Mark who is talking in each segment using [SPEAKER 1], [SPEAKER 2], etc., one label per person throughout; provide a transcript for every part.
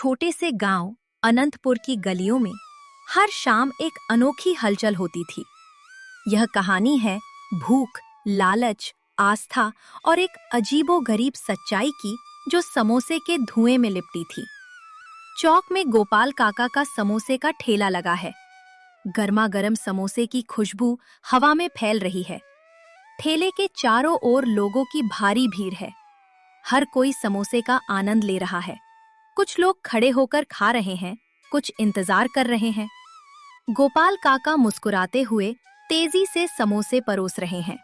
[SPEAKER 1] छोटे से गांव अनंतपुर की गलियों में हर शाम एक अनोखी हलचल होती थी। यह कहानी है भूख, लालच, आस्था और एक अजीबोगरीब सच्चाई की जो समोसे के धुएं में लिपटी थी। चौक में गोपाल काका का समोसे का ठेला लगा है। गर्मा गर्म समोसे की खुशबू हवा में फैल रही है। ठेले के चारों ओर लोगों की भारी भीड़ है। हर कोई समोसे का आनंद ले रहा है। कुछ लोग खड़े होकर खा रहे हैं, कुछ इंतजार कर रहे हैं। गोपाल काका मुस्कुराते हुए तेजी से समोसे परोस रहे हैं।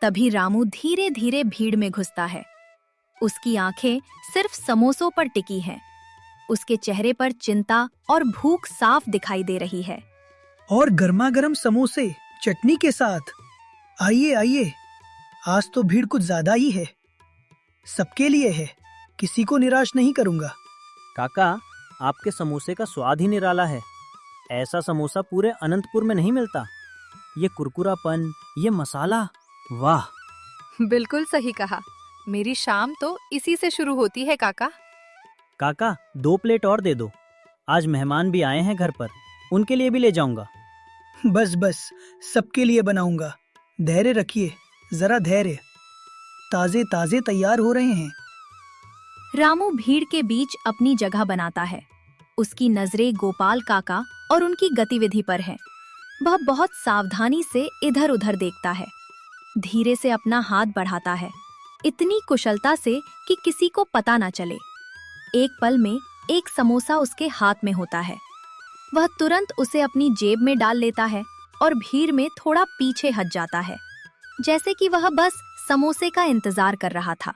[SPEAKER 1] तभी रामू धीरे धीरे भीड़ में घुसता है। उसकी आंखें सिर्फ समोसों पर टिकी हैं। उसके चेहरे पर चिंता और भूख साफ दिखाई दे रही है।
[SPEAKER 2] और गर्मा गर्म समोसे चटनी के साथ। आइए आइए, आज तो भीड़ कुछ ज्यादा ही है। सबके लिए है, किसी को निराश नहीं करूंगा।
[SPEAKER 3] काका, आपके समोसे का स्वाद ही निराला है। ऐसा समोसा पूरे अनंतपुर में नहीं मिलता। ये कुरकुरापन, ये मसाला, वाह।
[SPEAKER 4] बिल्कुल सही कहा। मेरी शाम तो इसी से शुरू होती है काका।
[SPEAKER 3] काका, 2 प्लेट और दे दो। आज मेहमान भी आए हैं घर पर, उनके लिए भी ले जाऊंगा।
[SPEAKER 2] बस बस, सबके लिए बनाऊंगा। धैर्य रखिए, जरा धैर्य। ताजे ताजे तैयार हो रहे हैं।
[SPEAKER 1] रामू भीड़ के बीच अपनी जगह बनाता है। उसकी नजरें गोपाल काका और उनकी गतिविधि पर हैं। वह बहुत सावधानी से इधर उधर देखता है। धीरे से अपना हाथ बढ़ाता है, इतनी कुशलता से कि किसी को पता न चले। एक पल में एक समोसा उसके हाथ में होता है। वह तुरंत उसे अपनी जेब में डाल लेता है और भीड़ में थोड़ा पीछे हट जाता है, जैसे कि वह बस समोसे का इंतजार कर रहा था।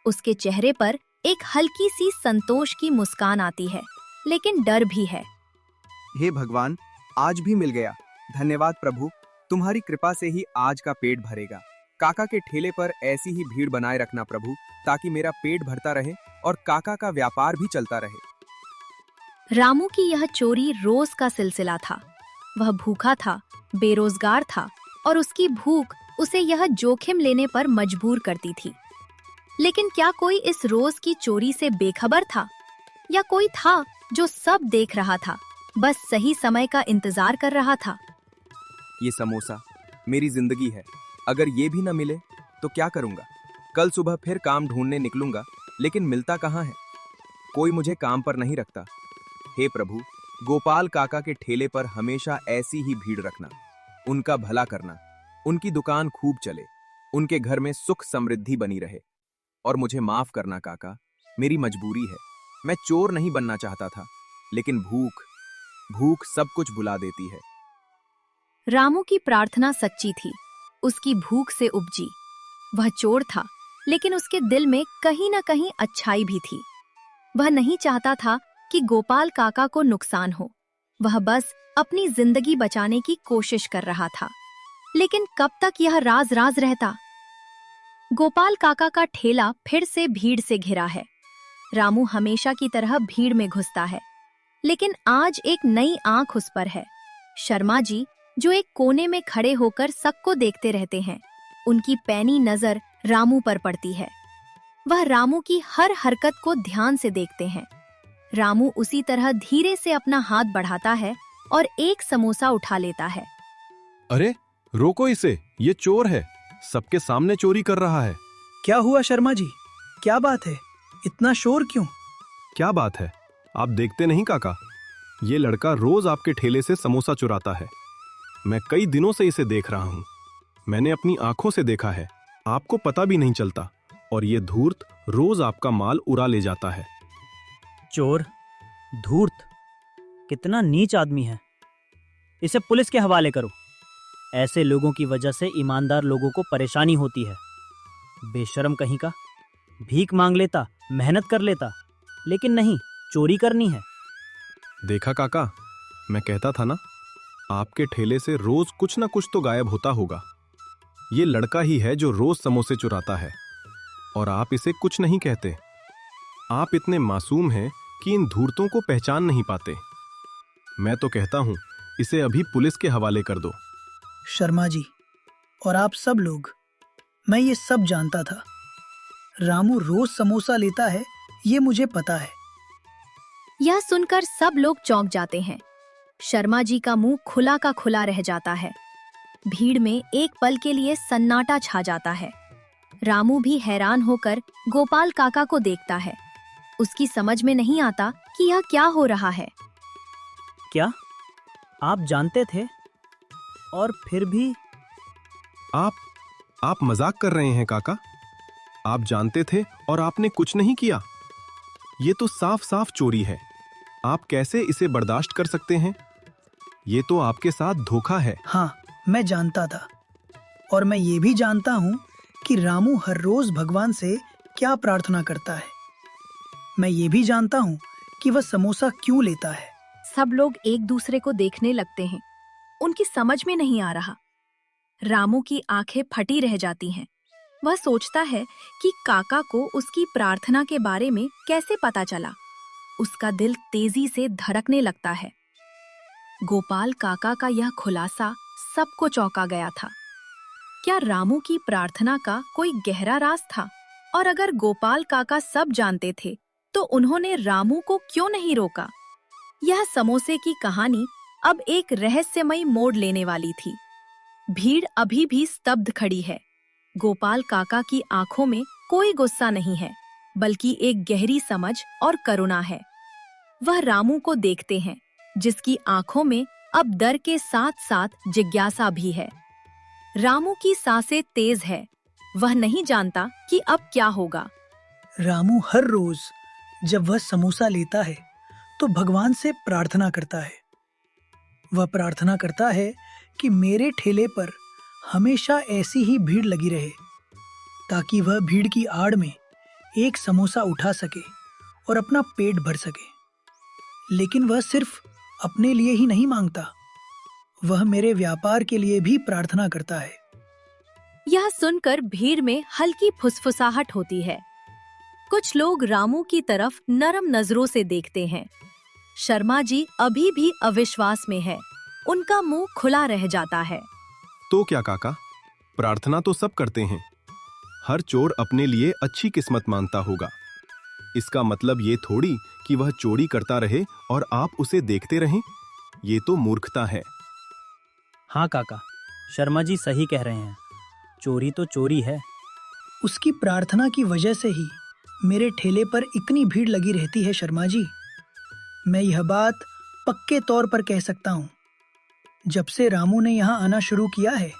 [SPEAKER 1] उसके चेहरे पर एक हल्की सी संतोष की मुस्कान आती है, लेकिन डर भी है।
[SPEAKER 5] हे भगवान, आज भी मिल गया। धन्यवाद प्रभु, तुम्हारी कृपा से ही आज का पेट भरेगा। काका के ठेले पर ऐसी ही भीड़ बनाए रखना प्रभु, ताकि मेरा पेट भरता रहे और काका का व्यापार भी चलता रहे।
[SPEAKER 1] रामू की यह चोरी रोज का सिलसिला था। वह भूखा था, बेरोजगार था और उसकी भूख उसे यह जोखिम लेने पर मजबूर करती थी। लेकिन क्या कोई इस रोज की चोरी से बेखबर था, या कोई था जो सब देख रहा था, बस सही समय का इंतजार कर रहा था?
[SPEAKER 5] ये समोसा मेरी जिंदगी है। अगर ये भी न मिले तो क्या करूंगा? कल सुबह फिर काम ढूंढने निकलूंगा, लेकिन मिलता कहाँ है? कोई मुझे काम पर नहीं रखता। हे प्रभु, गोपाल काका के ठेले पर हमेशा ऐसी ही भीड़ रखना, उनका भला करना, उनकी दुकान खूब चले, उनके घर में सुख समृद्धि बनी रहे। और मुझे माफ करना काका, मेरी मजबूरी है। मैं चोर नहीं बनना चाहता था, लेकिन भूख सब कुछ भुला देती है।
[SPEAKER 1] रामू की प्रार्थना सच्ची थी, उसकी भूख से उपजी। वह चोर था, लेकिन उसके दिल में कहीं न कहीं अच्छाई भी थी। वह नहीं चाहता था कि गोपाल काका को नुकसान हो। वह बस अपनी जिंदगी बचाने की कोशिश कर रहा था। लेकिन कब तक यह राज राज रहता? गोपाल काका का ठेला फिर से भीड़ से घिरा है। रामू हमेशा की तरह भीड़ में घुसता है, लेकिन आज एक नई आंख उस पर है। शर्मा जी, जो एक कोने में खड़े होकर सबको देखते रहते हैं, उनकी पैनी नजर रामू पर पड़ती है। वह रामू की हर हरकत को ध्यान से देखते हैं। रामू उसी तरह धीरे से अपना हाथ बढ़ाता है और एक समोसा उठा लेता है।
[SPEAKER 6] अरे रोको इसे, ये चोर है, सबके सामने चोरी कर रहा है।
[SPEAKER 2] क्या हुआ शर्मा जी, क्या बात है? इतना शोर क्यों?
[SPEAKER 6] क्या बात है, आप देखते नहीं काका? ये लड़का रोज आपके ठेले से समोसा चुराता है। मैं कई दिनों से इसे देख रहा हूँ। मैंने अपनी आंखों से देखा है, आपको पता भी नहीं चलता, और ये धूर्त रोज आपका माल उड़ा ले जाता है।
[SPEAKER 3] चोर, धूर्त, कितना नीच आदमी है। इसे पुलिस के हवाले करो। ऐसे लोगों की वजह से ईमानदार लोगों को परेशानी होती है। बेशर्म कहीं का, भीख मांग लेता, मेहनत कर लेता, लेकिन नहीं, चोरी करनी है।
[SPEAKER 6] देखा काका, मैं कहता था ना, आपके ठेले से रोज कुछ ना कुछ तो गायब होता होगा। ये लड़का ही है जो रोज समोसे चुराता है, और आप इसे कुछ नहीं कहते। आप इतने मासूम हैं कि इन धूर्तों को पहचान नहीं पाते। मैं तो कहता हूं, इसे अभी पुलिस के हवाले कर दो।
[SPEAKER 2] शर्मा जी और आप सब लोग, मैं ये सब जानता था। रामू रोज समोसा लेता है, ये मुझे पता है।
[SPEAKER 1] यह सुनकर सब लोग चौंक जाते हैं। शर्मा जी का मुंह खुला का खुला रह जाता है। भीड़ में एक पल के लिए सन्नाटा छा जाता है। रामू भी हैरान होकर गोपाल काका को देखता है। उसकी समझ में नहीं आता कि यह क्या हो रहा है।
[SPEAKER 3] क्या आप जानते थे और फिर भी?
[SPEAKER 6] आप मजाक कर रहे हैं काका। आप जानते थे और आपने कुछ नहीं किया। ये तो साफ साफ चोरी है। आप कैसे इसे बर्दाश्त कर सकते हैं? ये तो आपके साथ धोखा है।
[SPEAKER 2] हाँ, मैं जानता था। और मैं ये भी जानता हूँ कि रामू हर रोज भगवान से क्या प्रार्थना करता है। मैं ये भी जानता हूँ कि वह समोसा क्यों लेता है।
[SPEAKER 1] सब लोग एक दूसरे को देखने लगते हैं। उनकी समझ में नहीं आ रहा। रामू की आंखें फटी रह जाती हैं। वह सोचता है कि काका को उसकी प्रार्थना के बारे में कैसे पता चला। उसका दिल तेजी से धड़कने लगता है। गोपाल काका का यह खुलासा सबको चौंका गया था। क्या रामू की प्रार्थना का कोई गहरा राज था? और अगर गोपाल काका सब जानते थे तो उन्होंने रामू को क्यों नहीं रोका? यह समोसे की कहानी अब एक रहस्यमयी मोड़ लेने वाली थी। भीड़ अभी भी स्तब्ध खड़ी है। गोपाल काका की आंखों में कोई गुस्सा नहीं है, बल्कि एक गहरी समझ और करुणा है। वह रामू को देखते हैं, जिसकी आंखों में अब डर के साथ साथ जिज्ञासा भी है। रामू की सांसें तेज है। वह नहीं जानता कि अब क्या होगा।
[SPEAKER 2] रामू हर रोज जब वह समोसा लेता है तो भगवान से प्रार्थना करता है। वह प्रार्थना करता है कि मेरे ठेले पर हमेशा ऐसी ही भीड़ लगी रहे, ताकि वह भीड़ की आड़ में एक समोसा उठा सके और अपना पेट भर सके। लेकिन वह सिर्फ अपने लिए ही नहीं मांगता, वह मेरे व्यापार के लिए भी प्रार्थना करता है।
[SPEAKER 1] यह सुनकर भीड़ में हल्की फुसफुसाहट होती है। कुछ लोग रामू की तरफ नरम नजरों से देखते हैं। शर्मा जी अभी भी अविश्वास में है। उनका मुंह खुला रह जाता है।
[SPEAKER 6] तो क्या काका, प्रार्थना तो सब करते हैं। हर चोर अपने लिए अच्छी किस्मत मानता होगा। इसका मतलब ये थोड़ी कि वह चोरी करता रहे और आप उसे देखते रहें। ये तो मूर्खता है।
[SPEAKER 3] हाँ काका, शर्मा जी सही कह रहे हैं। चोरी तो चोरी है।
[SPEAKER 2] उसकी प्रार्थना की वजह से ही मेरे ठेले पर इतनी भीड़ लगी रहती है शर्मा जी। मैं यह बात पक्के तौर पर कह सकता हूँ। जब से रामू ने यहाँ आना शुरू किया है,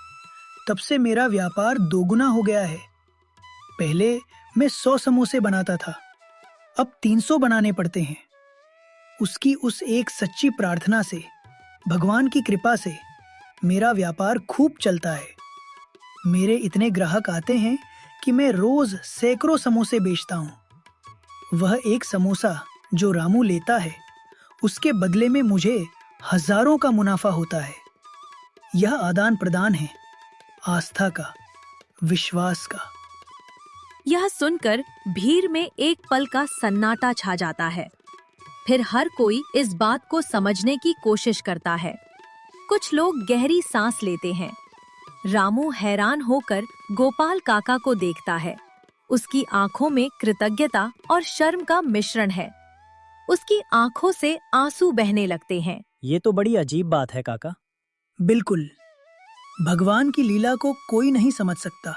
[SPEAKER 2] तब से मेरा व्यापार दोगुना हो गया है। पहले मैं 100 समोसे बनाता था, अब 300 बनाने पड़ते हैं। उसकी उस एक सच्ची प्रार्थना से, भगवान की कृपा से मेरा व्यापार खूब चलता है। मेरे इतने ग्राहक आते हैं कि मैं रोज सैकड़ों समोसे बेचता हूँ। वह एक समोसा जो रामू लेता है, उसके बदले में मुझे हजारों का मुनाफा होता है। यह आदान प्रदान है, आस्था का, विश्वास का।
[SPEAKER 1] यह सुनकर भीड़ में एक पल का सन्नाटा छा जाता है। फिर हर कोई इस बात को समझने की कोशिश करता है। कुछ लोग गहरी सांस लेते हैं। रामू हैरान होकर गोपाल काका को देखता है। उसकी आंखों में कृतज्ञता और शर्म का मिश्रण है। उसकी आंखों से आंसू बहने लगते हैं।
[SPEAKER 3] ये तो बड़ी अजीब बात है काका।
[SPEAKER 2] बिल्कुल, भगवान की लीला को कोई नहीं समझ सकता।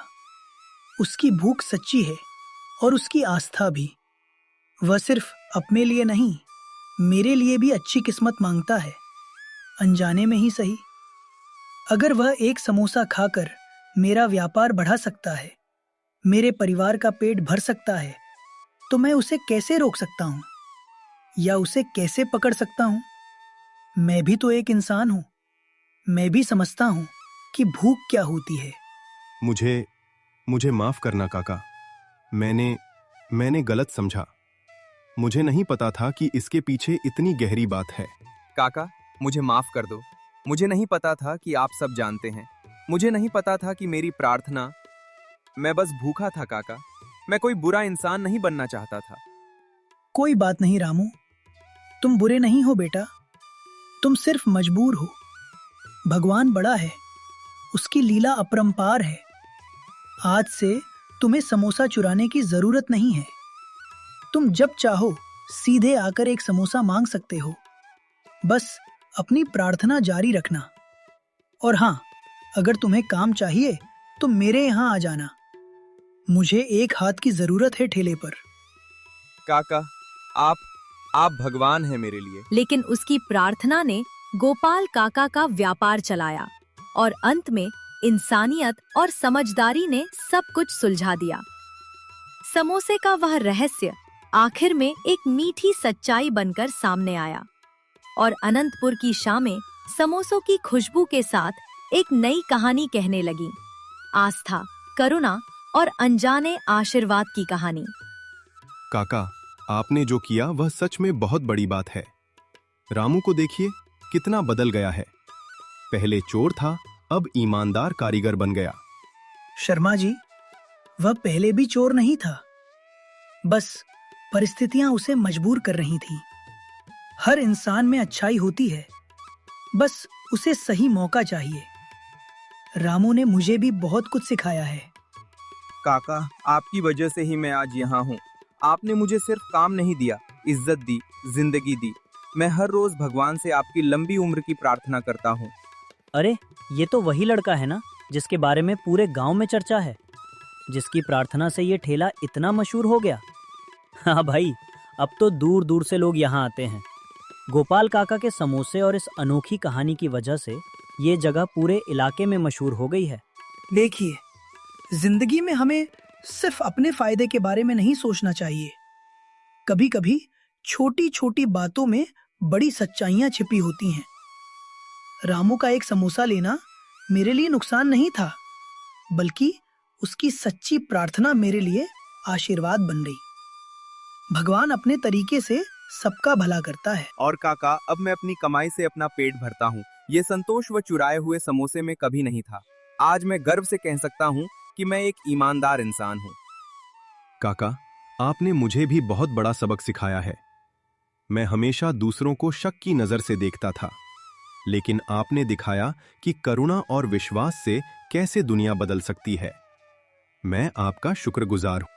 [SPEAKER 2] उसकी भूख सच्ची है और उसकी आस्था भी। वह सिर्फ अपने लिए नहीं, मेरे लिए भी अच्छी किस्मत मांगता है, अनजाने में ही सही। अगर वह एक समोसा खाकर मेरा व्यापार बढ़ा सकता है, मेरे परिवार का पेट भर सकता है, तो मैं उसे कैसे रोक सकता हूँ या उसे कैसे पकड़ सकता हूँ? मैं भी तो एक इंसान हूँ। मैं भी समझता हूँ कि भूख क्या होती है।
[SPEAKER 6] मुझे माफ करना काका। मैंने गलत समझा। मुझे नहीं पता था कि इसके पीछे इतनी गहरी बात है।
[SPEAKER 5] काका, मुझे माफ कर दो। मुझे नहीं पता था कि आप सब जानते हैं। मुझे नहीं पता था कि मेरी प्रार्थना। मैं बस भूखा था काका। मैं कोई बुरा इंसान नहीं बनना चाहता था।
[SPEAKER 2] कोई बात नहीं रामू, तुम बुरे नहीं हो बेटा। तुम सिर्फ मजबूर हो। भगवान बड़ा है, उसकी लीला अपरंपार है। आज से तुम्हें समोसा चुराने की जरूरत नहीं है। तुम जब चाहो सीधे आकर एक समोसा मांग सकते हो। बस अपनी प्रार्थना जारी रखना। और हाँ, अगर तुम्हें काम चाहिए तो मेरे यहाँ आ जाना। मुझे एक हाथ की जरूरत है ठेले पर।
[SPEAKER 5] काका, आप भगवान हैं मेरे लिए।
[SPEAKER 1] लेकिन उसकी प्रार्थना ने गोपाल काका का व्यापार चलाया और अंत में इंसानियत और समझदारी ने सब कुछ सुलझा दिया। समोसे का वह रहस्य आखिर में एक मीठी सच्चाई बनकर सामने आया और अनंतपुर की शामें समोसों की खुशबू के साथ एक नई कहानी कहने लगी। आस्था, करुणा और अनजाने आशीर्वाद की कहानी।
[SPEAKER 6] काका, आपने जो किया वह सच में बहुत बड़ी बात है। रामू को देखिए, कितना बदल गया है। पहले चोर था, अब ईमानदार कारीगर बन गया।
[SPEAKER 2] शर्मा जी, वह पहले भी चोर नहीं था। बस परिस्थितियां उसे मजबूर कर रही थीं। हर इंसान में अच्छाई होती है, बस उसे सही मौका चाहिए। रामू ने मुझे भी बहुत कुछ सिखाया है।
[SPEAKER 5] काका, आपकी वजह से ही मैं आज यहाँ हूँ। आपने मुझे सिर्फ काम नहीं दिया, इज्जत दी, जिंदगी दी। मैं हर रोज भगवान से आपकी लंबी उम्र की प्रार्थना करता हूँ।
[SPEAKER 3] अरे, ये तो वही लड़का है ना जिसके बारे में पूरे गांव में चर्चा है, जिसकी प्रार्थना से ये ठेला इतना मशहूर हो गया। हाँ भाई, अब तो दूर दूर से लोग यहाँ आते हैं। गोपाल काका के समोसे और इस अनोखी कहानी की वजह से ये जगह पूरे इलाके में मशहूर हो गई है।
[SPEAKER 2] देखिए, जिंदगी में हमें सिर्फ अपने फायदे के बारे में नहीं सोचना चाहिए। कभी कभी छोटी छोटी बातों में बड़ी सच्चाइयां छिपी होती हैं। रामू का एक समोसा लेना मेरे लिए नुकसान नहीं था, बल्कि उसकी सच्ची प्रार्थना मेरे लिए आशीर्वाद बन गई। भगवान अपने तरीके से सबका भला करता है।
[SPEAKER 5] और काका, अब मैं अपनी कमाई से अपना पेट भरता हूँ। ये संतोष व चुराए हुए समोसे में कभी नहीं था। आज मैं गर्व से कह सकता हूँ कि मैं एक ईमानदार इंसान हूँ।
[SPEAKER 6] काका, आपने मुझे भी बहुत बड़ा सबक सिखाया है। मैं हमेशा दूसरों को शक की नजर से देखता था, लेकिन आपने दिखाया कि करुणा और विश्वास से कैसे दुनिया बदल सकती है। मैं आपका शुक्रगुजार हूँ।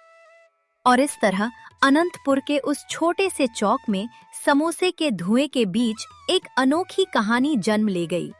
[SPEAKER 1] और इस तरह अनंतपुर के उस छोटे से चौक में समोसे के धुएं के बीच एक अनोखी कहानी जन्म ले गई।